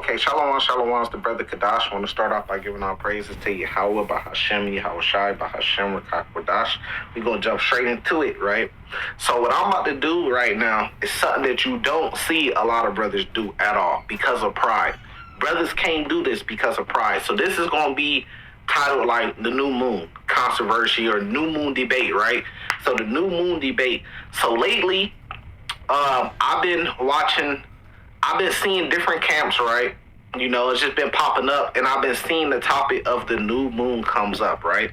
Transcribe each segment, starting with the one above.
Okay, shalom, shalom. It's the brother Kadash. I want to start off by giving our praises to Yahweh, Bahashem, Yahushai, Bahashem, Rakak Wadash. We're going to jump straight into it, right? So what I'm about to do right now is something that you don't see a lot of brothers do at all because of pride. Brothers can't do this because of pride. So this is going to be titled like the new moon controversy or new moon debate, right? So the new moon debate. So lately, I've been seeing different camps, right? You know, it's just been popping up, and I've been seeing the topic of the new moon comes up, right?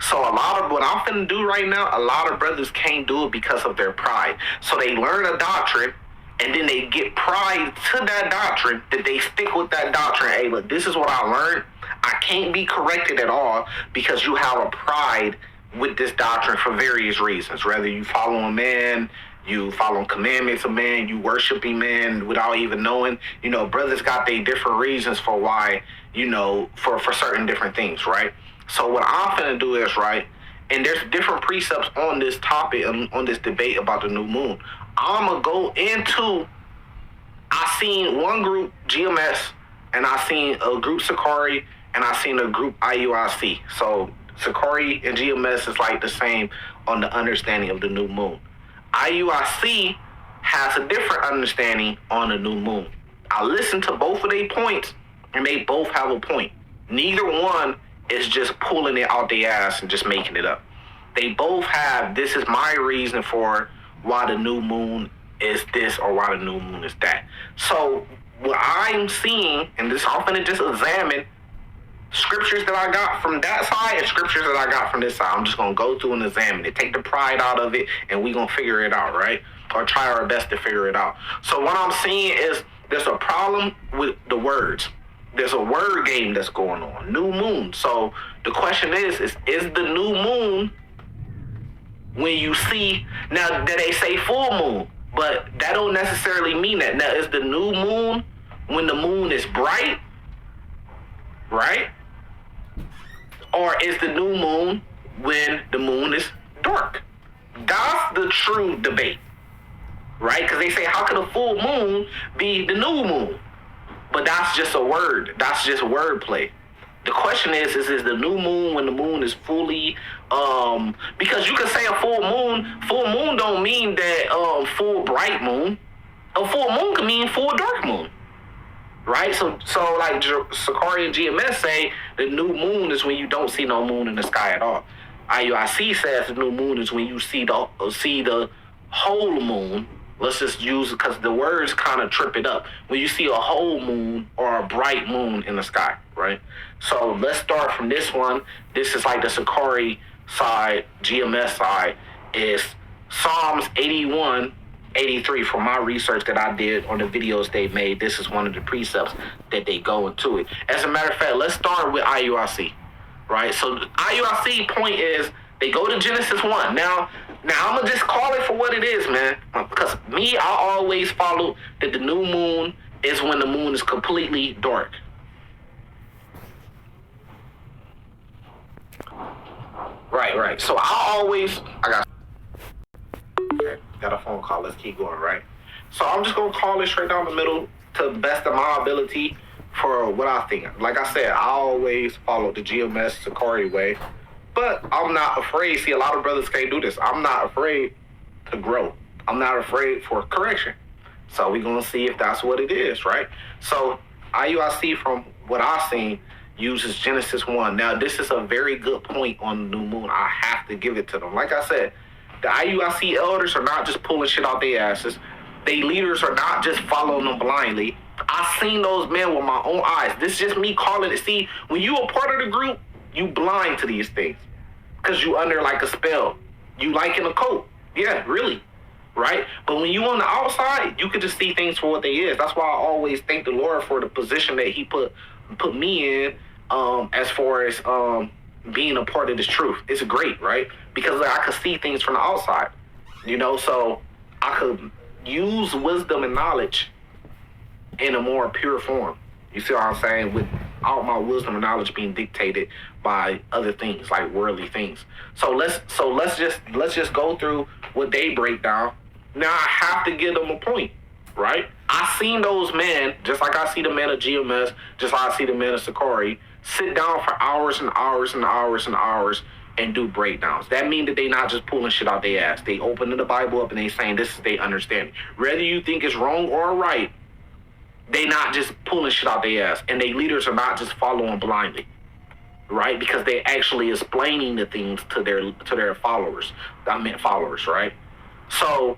So a lot of what I'm finna do right now, a lot of brothers can't do it because of their pride. So they learn a doctrine, and then they get pride to that doctrine, that they stick with that doctrine. Hey, look, this is what I learned. I can't be corrected at all because you have a pride with this doctrine for various reasons. Whether you follow a man, you following commandments of man, you worshiping man without even knowing. You know, brothers got their different reasons for why, you know, for certain different things, right? So what I'm finna do is, right, and there's different precepts on this topic, on this debate about the new moon. I'm gonna go into, I seen one group, GMS, and I seen a group Sakari, and I seen a group IUIC. So Sakari and GMS is like the same on the understanding of the new moon. IUIC has a different understanding on the new moon. I listened to both of their points, and they both have a point. Neither one is just pulling it out their ass and just making it up. They both have, this is my reason for why the new moon is this or why the new moon is that. So what I'm seeing, and this I'm going to just examine scriptures that I got from that side and scriptures that I got from this side. I'm just going to go through and examine it, take the pride out of it, and we're going to figure it out, right? Or try our best to figure it out. So what I'm seeing is there's a problem with the words. There's a word game that's going on. New moon. So the question is the new moon when you see, now that they say full moon, but that don't necessarily mean that. Now, is the new moon when the moon is bright, right? Or is the new moon when the moon is dark? That's the true debate, right? Because they say, how could a full moon be the new moon? But that's just a word. That's just wordplay. The question is the new moon when the moon is fully, because you can say a full moon don't mean that full bright moon. A full moon can mean full dark moon. Right? So like Sakari and GMS say the new moon is when you don't see no moon in the sky at all. IUIC says the new moon is when you see the whole moon. Let's just use it because the words kind of trip it up. When you see a whole moon or a bright moon in the sky, right? So let's start from this one. This is like the Sakari side, GMS side is Psalms 81. 83 from my research that I did on the videos they made. This is one of the precepts that they go into it. As a matter of fact, let's start with IUIC, right? So the IUIC point is they go to Genesis 1. Now I'm going to just call it for what it is, man. Because me, I always follow that the new moon is when the moon is completely dark. Right. So got a phone call. Let's keep going, right? So I'm just going to call it straight down the middle to the best of my ability for what I think. Like I said, I always follow the GMS Sakari way, but I'm not afraid. See, a lot of brothers can't do this. I'm not afraid to grow. I'm not afraid for correction. So we're going to see if that's what it is, right? So IUIC, from what I've seen, uses Genesis 1. Now, this is a very good point on the new moon. I have to give it to them. Like I said, the IUIC elders are not just pulling shit out their asses. They leaders are not just following them blindly. I've seen those men with my own eyes. This is just me calling it. See, when you a part of the group, you blind to these things. Because you under like a spell. You like in a coat. Yeah, really. Right? But when you on the outside, you can just see things for what they is. That's why I always thank the Lord for the position that he put me in, as far as being a part of this truth. It's great, right? Because I could see things from the outside, you know, so I could use wisdom and knowledge in a more pure form. You see what I'm saying? Without my wisdom and knowledge being dictated by other things like worldly things. So let's just go through what they break down. Now I have to give them a point. right? I seen those men, just like I see the men of GMS, just like I see the men of Sakari, sit down for hours and hours and hours and hours and do breakdowns. That means that they not just pulling shit out their ass. They opening the Bible up and they saying this is their understanding. Whether you think it's wrong or right, they not just pulling shit out their ass. And they leaders are not just following blindly, right? Because they actually explaining the things to their followers. I meant followers, right? So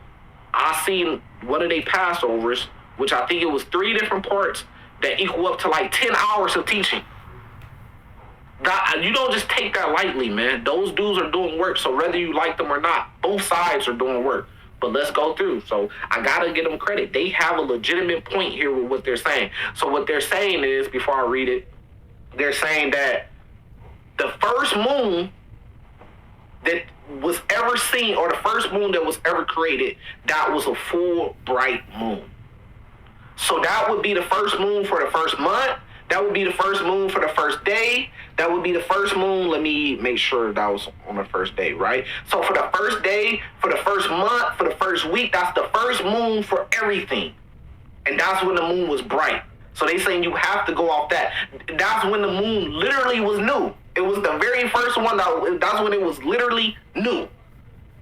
I seen one of their Passovers, which I think it was 3 different parts that equal up to like 10 hours of teaching. God, you don't just take that lightly, man. Those dudes are doing work, so whether you like them or not, both sides are doing work. But let's go through. So I gotta give them credit. They have a legitimate point here with what they're saying. So what they're saying is, before I read it, they're saying that the first moon that was ever seen, or the first moon that was ever created, that was a full bright moon. So that would be the first moon for the first month. That would be the first moon for the first day. That would be the first moon. Let me make sure that was on the first day, right? So for the first day, for the first month, for the first week, that's the first moon for everything. And that's when the moon was bright. So they saying you have to go off that. That's when the moon literally was new. It was the very first one. That's when it was literally new.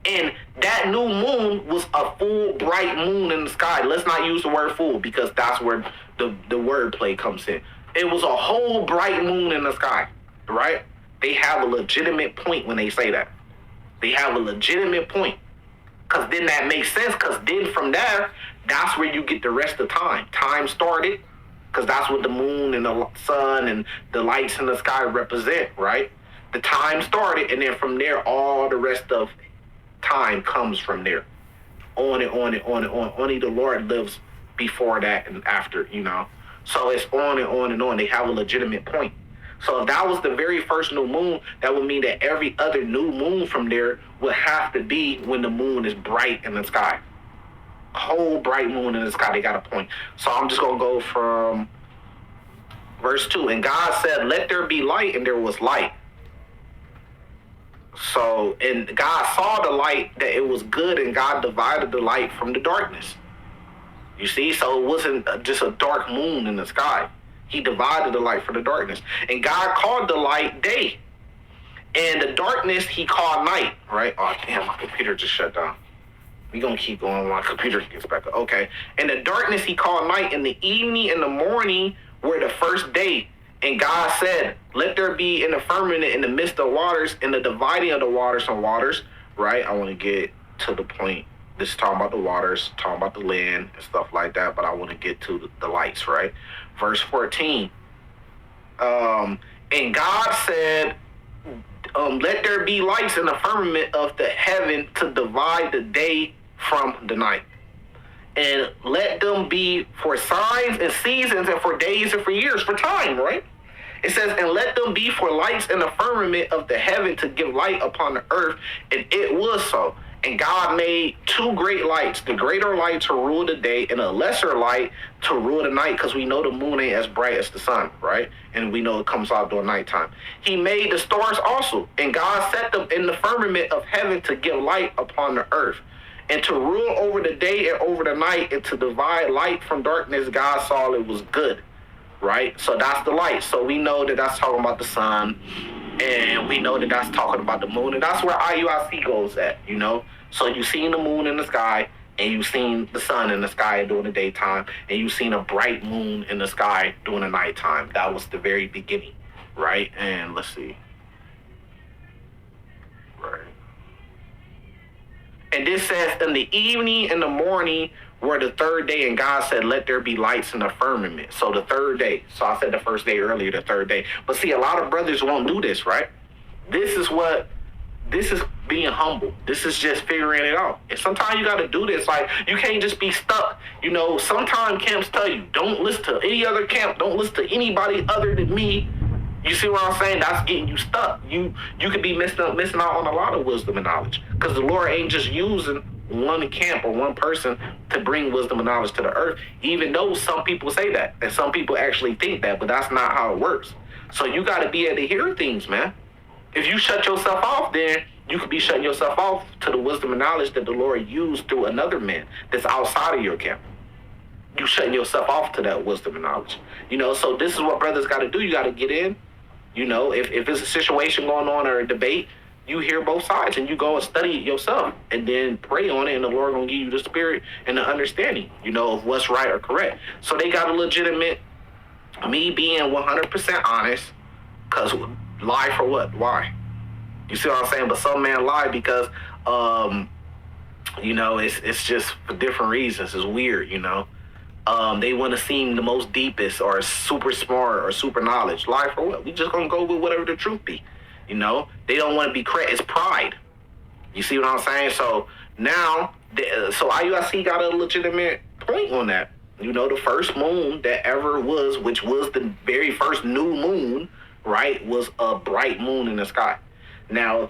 And that new moon was a full bright moon in the sky. Let's not use the word full because that's where the wordplay comes in. It was a whole bright moon in the sky, right? They have a legitimate point when they say that. They have a legitimate point. Because then that makes sense, because then from there, that's where you get the rest of time. Time started, because that's what the moon and the sun and the lights in the sky represent, right? The time started, and then from there, all the rest of time comes from there. On and on and on and on. Only the Lord lives before that and after, you know. So it's on and on and on. They have a legitimate point. So if that was the very first new moon, that would mean that every other new moon from there would have to be when the moon is bright in the sky. Whole bright moon in the sky. They got a point. So I'm just going to go from verse 2. And God said, let there be light, and there was light. So, and God saw the light, that it was good, and God divided the light from the darkness. You see, so it wasn't just a dark moon in the sky. He divided the light from the darkness. And God called the light day. And the darkness he called night, right? Oh, damn, my computer just shut down. We're going to keep going while my computer gets back up. Okay. And the darkness he called night, and the evening and the morning were the first day. And God said, let there be in the firmament in the midst of waters, and the dividing of the waters from waters, right? I want to get to the point. This is talking about the waters, talking about the land and stuff like that, but I want to get to the lights, right? Verse 14. And God said, let there be lights in the firmament of the heaven to divide the day from the night. And let them be for signs and seasons and for days and for years, for time, right? It says, and let them be for lights in the firmament of the heaven to give light upon the earth. And it was so. And God made 2 great lights, the greater light to rule the day and a lesser light to rule the night, because we know the moon ain't as bright as the sun, right? And we know it comes out during nighttime. He made the stars also, and God set them in the firmament of heaven to give light upon the earth, and to rule over the day and over the night, and to divide light from darkness. God saw it was good, right? So that's the light. So we know that that's talking about the sun. And we know that that's talking about the moon. And that's where IUIC goes at, you know. So you've seen the moon in the sky, and you've seen the sun in the sky during the daytime, and you've seen a bright moon in the sky during the nighttime. That was the very beginning, right? And let's see. Right. And this says, in the evening and the morning were the third day, and God said, let there be lights in the firmament. So the third day. So I said the first day earlier, the third day. But see, a lot of brothers won't do this, right? This is being humble. This is just figuring it out. And sometimes you got to do this. Like, you can't just be stuck. You know, sometimes camps tell you, don't listen to any other camp. Don't listen to anybody other than me. You see what I'm saying? That's getting you stuck. You could be missing out on a lot of wisdom and knowledge, because the Lord ain't just using one camp or one person to bring wisdom and knowledge to the earth, even though some people say that and some people actually think that, but that's not how it works. So you got to be able to hear things, man. If you shut yourself off, then you could be shutting yourself off to the wisdom and knowledge that the Lord used through another man that's outside of your camp. you shutting yourself off to that wisdom and knowledge. So this is what brothers got to do. You got to get in. If it's a situation going on or a debate, you hear both sides and you go and study it yourself and then pray on it, and the Lord gonna give you the spirit and the understanding, of what's right or correct. So they got a legitimate, me being 100% honest, because lie for what? Why? You see what I'm saying? But some men lie because, it's just for different reasons. It's weird, They want to seem the most deepest or super smart or super knowledge. Lie for what? We just gonna go with whatever the truth be. They don't want to be correct. It's pride. You see what I'm saying? So now, so IUIC got a legitimate point on that. The first moon that ever was, which was the very first new moon, right, was a bright moon in the sky. Now,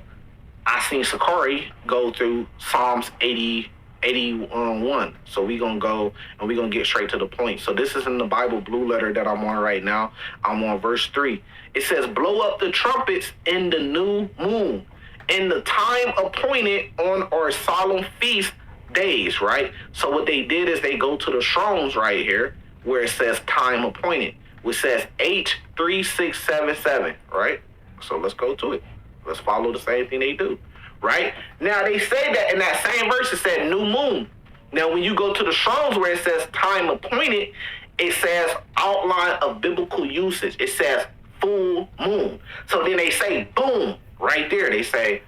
I seen Sakari go through Psalms 81. So we gonna go and we gonna get straight to the point. So this is in the Bible Blue Letter that I'm on right now. I'm on verse 3. It says, blow up the trumpets in the new moon, in the time appointed on our solemn feast days, right? So what they did is they go to the Strong's right here where it says time appointed, which says H3677, right? So let's go to it. Let's follow the same thing they do, right? Now they say that in that same verse it said new moon. Now when you go to the Strong's where it says time appointed, it says outline of biblical usage. It says full moon. So then they say boom right there. They say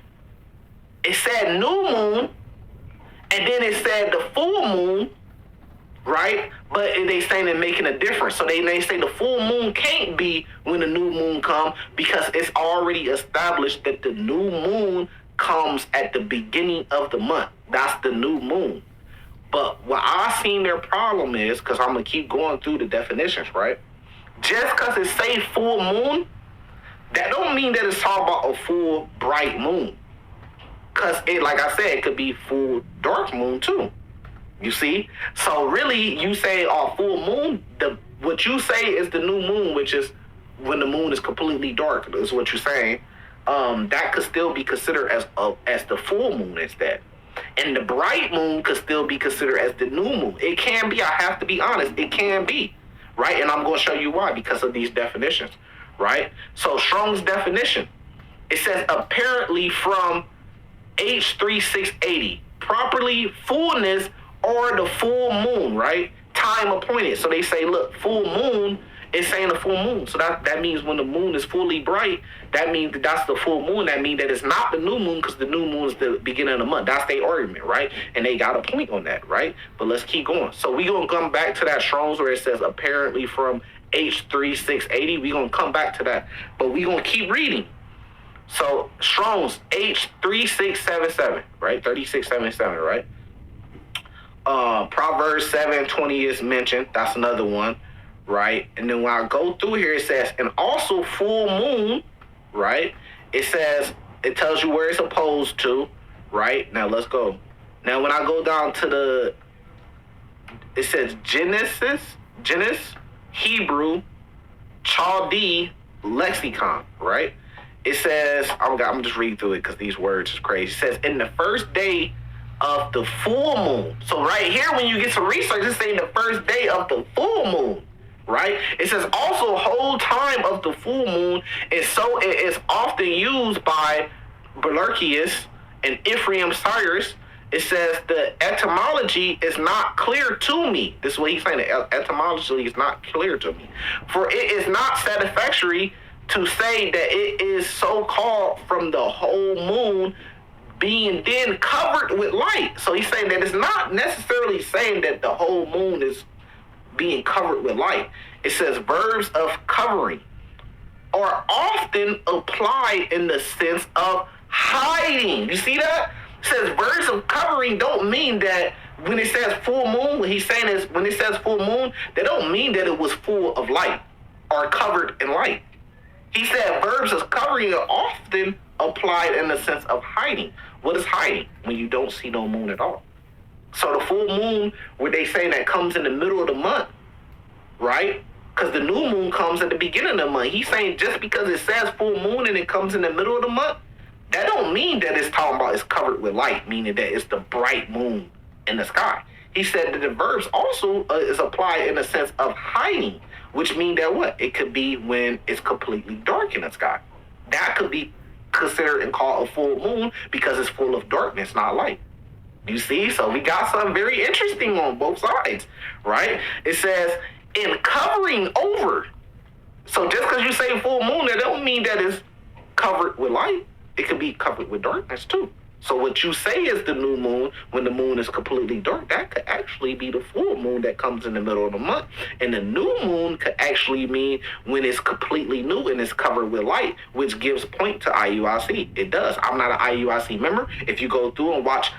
it said new moon, and then it said the full moon, right? But they saying they're making a difference. So they say the full moon can't be when the new moon come because it's already established that the new moon comes at the beginning of the month. That's the new moon. But what I seen their problem is, because I'm going to keep going through the definitions, right? Just because it say full moon, that don't mean that it's talking about a full bright moon. Because it, like I said, it could be full dark moon too. You see? So really, you say full moon, what you say is the new moon, which is when the moon is completely dark, is what you're saying. That could still be considered as the full moon instead. And the bright moon could still be considered as the new moon. It can be, I have to be honest, it can be. Right? And I'm going to show you why, because of these definitions. Right? So Strong's definition, it says apparently from H3680, properly fullness or the full moon, right? Time appointed. So they say, look, full moon is saying the full moon. So that means when the moon is fully bright, that means that's the full moon. That means that it's not the new moon because the new moon is the beginning of the month. That's their argument, right? And they got a point on that, right? But let's keep going. So we're going to come back to that Strong's where it says apparently from H3680. We're going to come back to that. But we're going to keep reading. So Strong's H3677, right? 3677, right? Proverbs 7:20 is mentioned. That's another one, right? And then when I go through here, it says, and also full moon, right? It tells you where it's opposed to, right? Now let's go. Now when I go down to it says Genesis, Hebrew, Chaldee, lexicon, right? It says, I'm just reading through it because these words is crazy. It says, in the first day of the full moon. So right here, when you get some research, it's saying the first day of the full moon, right? It says also whole time of the full moon, and so it is often used by Berlerkius and Ephraim Cyrus. It says the etymology is not clear to me. This is what he's saying. The etymology is not clear to me. For it is not satisfactory to say that it is so called from the whole moon being then covered with light. So he's saying that it's not necessarily saying that the whole moon is being covered with light. It says verbs of covering are often applied in the sense of hiding. You see that? It says verbs of covering don't mean that when it says full moon, what he's saying is when it says full moon, that don't mean that it was full of light or covered in light. He said verbs of covering are often applied in the sense of hiding. What is hiding? When you don't see no moon at all. So the full moon, where they say that comes in the middle of the month, right? Because the new moon comes at the beginning of the month. He's saying just because it says full moon and it comes in the middle of the month, that don't mean that it's talking about it's covered with light, meaning that it's the bright moon in the sky. he said that the verbs also is applied in a sense of hiding, which means that what? It could be when it's completely dark in the sky. That could be considered and called a full moon because it's full of darkness, not light. You see? So we got something very interesting on both sides, right? It says, in covering over. So just because you say full moon, that don't mean that it's covered with light. It could be covered with darkness too. So what you say is the new moon, when the moon is completely dark, that could actually be the full moon that comes in the middle of the month. And the new moon could actually mean when it's completely new and it's covered with light, which gives point to IUIC. It does. I'm not an IUIC member. If you go through and watch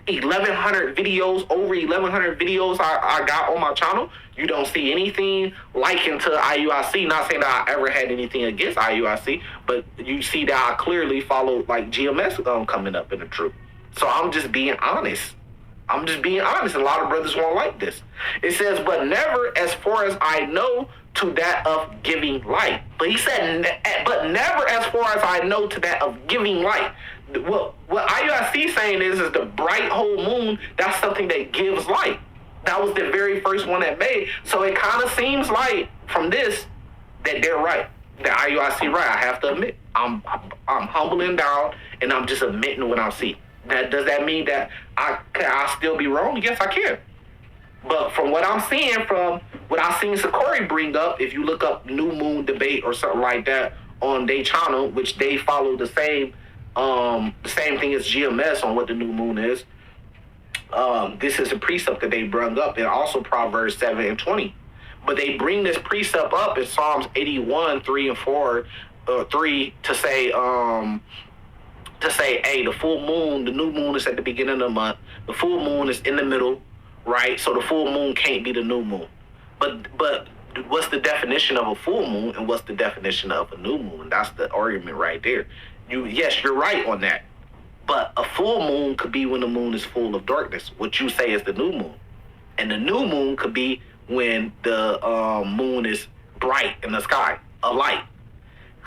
1,100 videos, over 1,100 videos I got on my channel, you don't see anything likened to IUIC. Not saying that I ever had anything against IUIC, but you see that I clearly followed like GMS coming up in the truth. So I'm just being honest. I'm just being honest. A lot of brothers won't like this. It says, but never as far as I know to that of giving light. But he said, but never as far as I know to that of giving light. What IUIC saying is the bright whole moon, that's something that gives light. That was the very first one that made. So it kind of seems like from this that they're right. That IUIC right. I have to admit. I'm humbling down and I'm just admitting what I see. Does that mean that I still be wrong? Yes, I can. But from what I'm seeing, from what I've seen Sakori bring up, if you look up New Moon Debate or something like that on their channel, which they follow the same thing as GMS on what the new moon is. This is a precept that they brought up, and also Proverbs 7 and 20. But they bring this precept up in Psalms 81, 3 and 4, 3 to say, hey, the full moon, the new moon is at the beginning of the month. The full moon is in the middle, right? So the full moon can't be the new moon. But what's the definition of a full moon and what's the definition of a new moon? That's the argument right there. Yes, you're right on that. But a full moon could be when the moon is full of darkness, what you say is the new moon. And the new moon could be when the moon is bright in the sky, a light.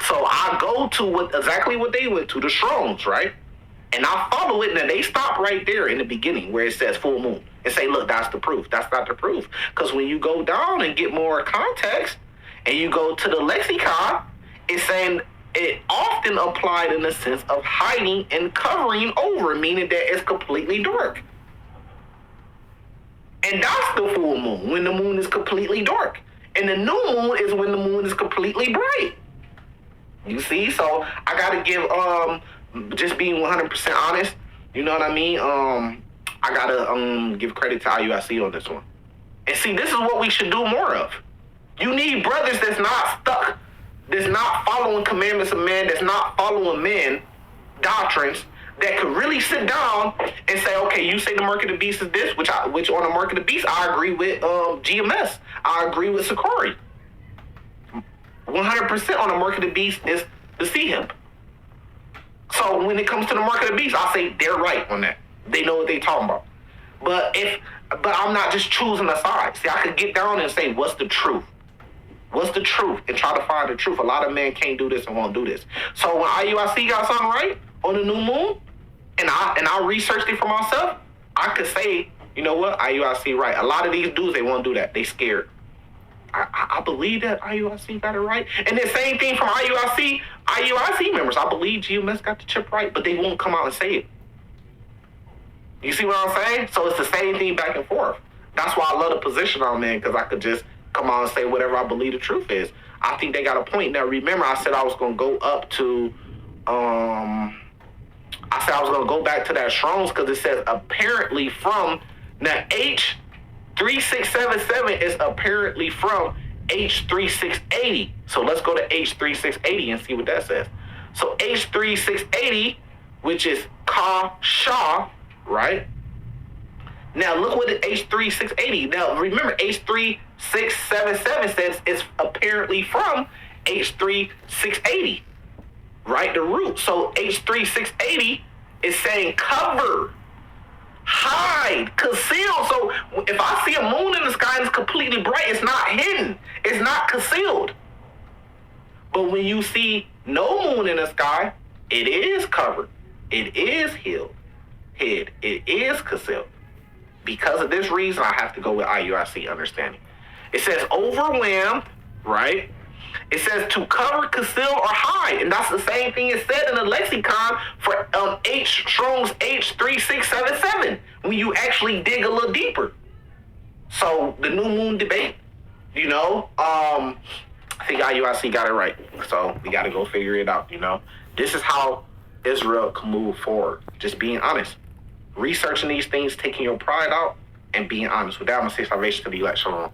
So I go to exactly what they went to, the Strongs, right? And I follow it, and they stop right there in the beginning where it says full moon and say, look, that's the proof. That's not the proof. Because when you go down and get more context and you go to the lexicon, it's saying it often applied in the sense of hiding and covering over, meaning that it's completely dark. And that's the full moon, when the moon is completely dark. And the new moon is when the moon is completely bright. You see? So I got to give, just being 100% honest, you know what I mean? I got to give credit to IUIC on this one. And see, this is what we should do more of. You need brothers that's not stuck, that's not following commandments of men, that's not following men doctrines, that could really sit down and say, okay, you say the mark of the beast is this, which on the mark of the beast, I agree with GMS. I agree with Sakori. 100% on the mark of the beast is the sea hemp. So when it comes to the mark of the beast, I say they're right on that. They know what they're talking about. But I'm not just choosing a side. See, I could get down and say, what's the truth? What's the truth? And try to find the truth. A lot of men can't do this and won't do this. So when IUIC got something right on the new moon, and I researched it for myself, I could say, you know what, IUIC right. A lot of these dudes, they won't do that. They scared. I believe that IUIC got it right. And the same thing from IUIC members. I believe GMS got the chip right, but they won't come out and say it. You see what I'm saying? So it's the same thing back and forth. That's why I love the position I'm in, because I could just come out and say whatever I believe the truth is. I think they got a point. Now, remember, I said I was going to go up to, I said I was going to go back to that Strong's because it says apparently from, now H3677 is apparently from H3680. So let's go to H3680 and see what that says. So H3680, which is Ka Shah, right? Now look what the H3680. Now remember, H3677 says it's apparently from H3680, right? The root. So H3680 is saying cover, hide, conceal. So if I see a moon in the sky and it's completely bright, it's not hidden. It's not concealed. But when you see no moon in the sky, it is covered. It is hid. It is concealed. because of this reason, I have to go with IUIC understanding. It says overwhelmed, right? It says to cover, conceal, or hide. And that's the same thing it said in the lexicon for Strong's H3677 when you actually dig a little deeper. So the new moon debate, I think IUIC got it right. So we got to go figure it out, This is how Israel can move forward. Just being honest. Researching these things, taking your pride out, and being honest. With that, I'm going to say salvation to the elect. Shalom.